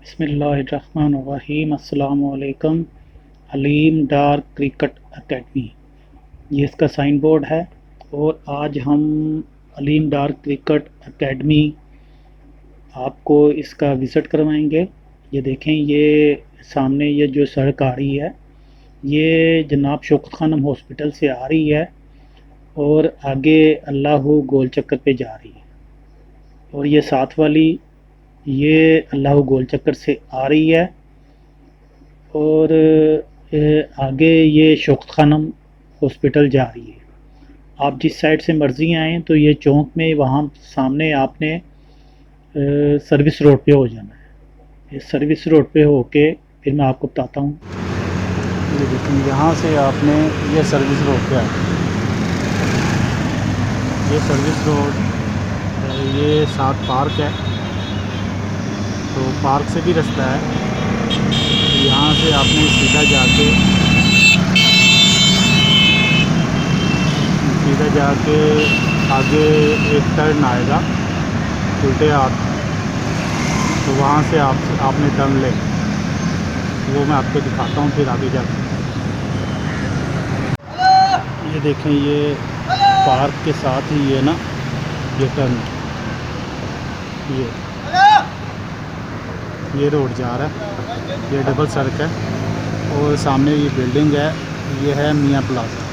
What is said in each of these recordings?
बिस्मिल्लाहिर्रहमानिर्रहीम। अस्सलामुअलैकुम। हलीम डार cricket academy, ये इसका साइन बोर्ड है। और आज हम हलीम डार क्रिकेट एकेडमी आपको इसका विज़िट करवाएंगे। ये देखें, ये सामने ये जो सड़क आ रही है, ये जनाब शौकत खानम हॉस्पिटल से आ रही है और आगे अल्लाह गोल चक्कर पे जा रही है। और ये साथ वाली ये अल्लाह गोल चक्कर से आ रही है और आगे ये शौकत खानम हॉस्पिटल जा रही है। आप जिस साइड से मर्ज़ी आएँ तो ये चौक में वहाँ सामने आपने सर्विस रोड पे हो जाना है। इस सर्विस रोड पे होके फिर मैं आपको बताता हूँ। ये देखिए, यहाँ से आपने ये सर्विस रोड पे आए, ये सर्विस रोड, ये साथ पार्क है, तो पार्क से भी रास्ता है। यहाँ से आपने सीधा जाके आगे एक टर्न आएगा उल्टे हाथ, तो वहाँ से आपने टर्न ले, वो मैं आपको दिखाता हूँ फिर आगे जाके। ये देखें, ये पार्क के साथ ही ये ना ये टर्न, ये रोड जा रहा है, ये डबल सड़क है और सामने ये बिल्डिंग है, ये है मियाँ प्लाजा।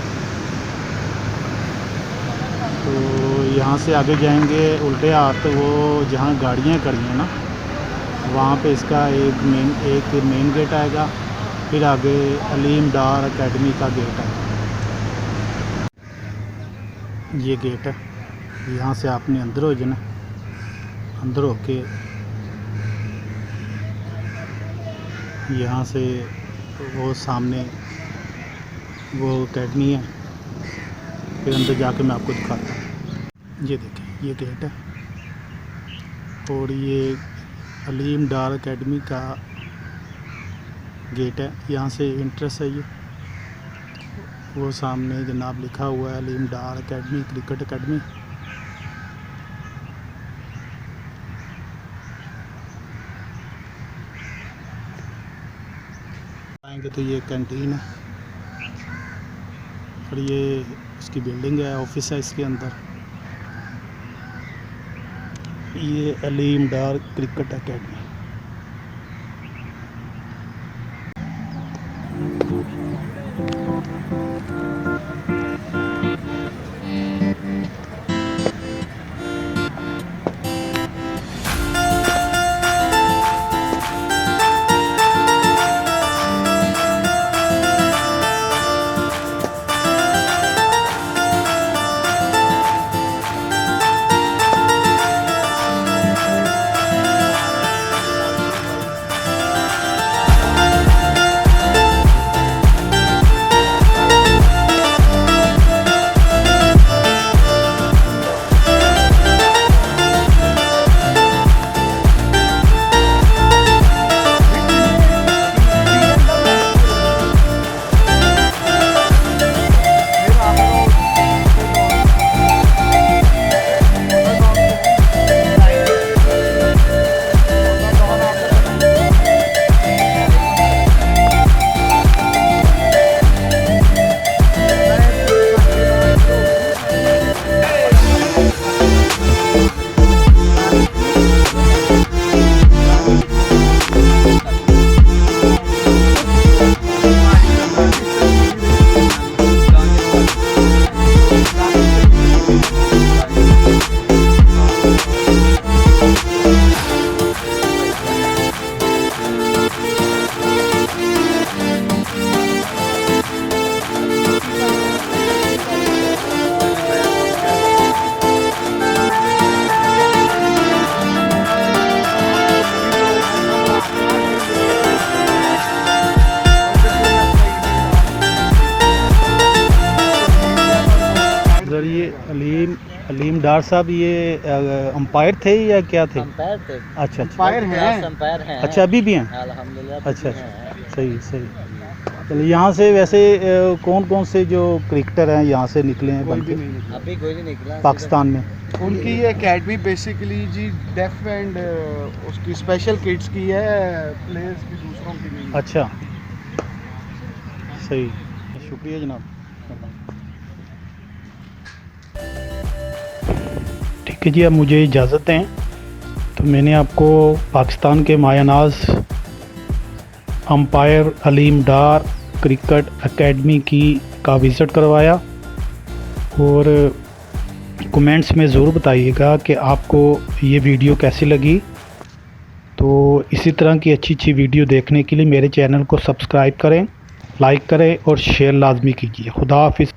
तो यहाँ से आगे जाएंगे उल्टे हाथ, वो जहाँ गाड़ियाँ खड़ी हैं ना, वहाँ पे इसका एक मेन गेट आएगा, फिर आगे हलीम डार एकेडमी का गेट है। ये गेट है, यहाँ से आपने अंदर हो जाना, अंदर होके यहाँ से वो सामने वो एकेडमी है, फिर अंदर जाके मैं आपको दिखाता हूँ। ये देखें, ये गेट है और ये हलीम डार एकेडमी का गेट है, यहाँ से इंट्रेंस है। ये वो सामने जनाब लिखा हुआ है हलीम डार एकेडमी क्रिकेट एकेडमी। आएंगे तो ये कैंटीन है और ये उसकी बिल्डिंग है, ऑफिस है इसके अंदर। ये हलीम डार क्रिकेट एकेडमी। ये हलीम डार साहब ये अंपायर थे या क्या थे? अंपायर थे। अच्छा, अंपायर हैं। अच्छा, अभी भी हैं? अल्हम्दुलिल्लाह। अच्छा, सही। चलिए, यहाँ से वैसे कौन कौन से जो क्रिकेटर हैं यहाँ से निकले हैं बनके? अभी कोई नहीं निकला पाकिस्तान में उनकी ये एकेडमी बेसिकली जी डेफ एंड उसकी स्पेशल किड्स की है, प्लेयर्स की दूसरों की नहीं। अच्छा, सही, शुक्रिया जनाब। ठीक है जी, अब मुझे इजाज़त दें। तो मैंने आपको पाकिस्तान के मायानाज़ अंपायर अलीम डार क्रिकेट एकेडमी का विज़िट करवाया, और कमेंट्स में ज़रूर बताइएगा कि आपको ये वीडियो कैसी लगी। तो इसी तरह की अच्छी अच्छी वीडियो देखने के लिए मेरे चैनल को सब्सक्राइब करें, लाइक करें और शेयर लाजमी कीजिए। खुदा हाफिज़।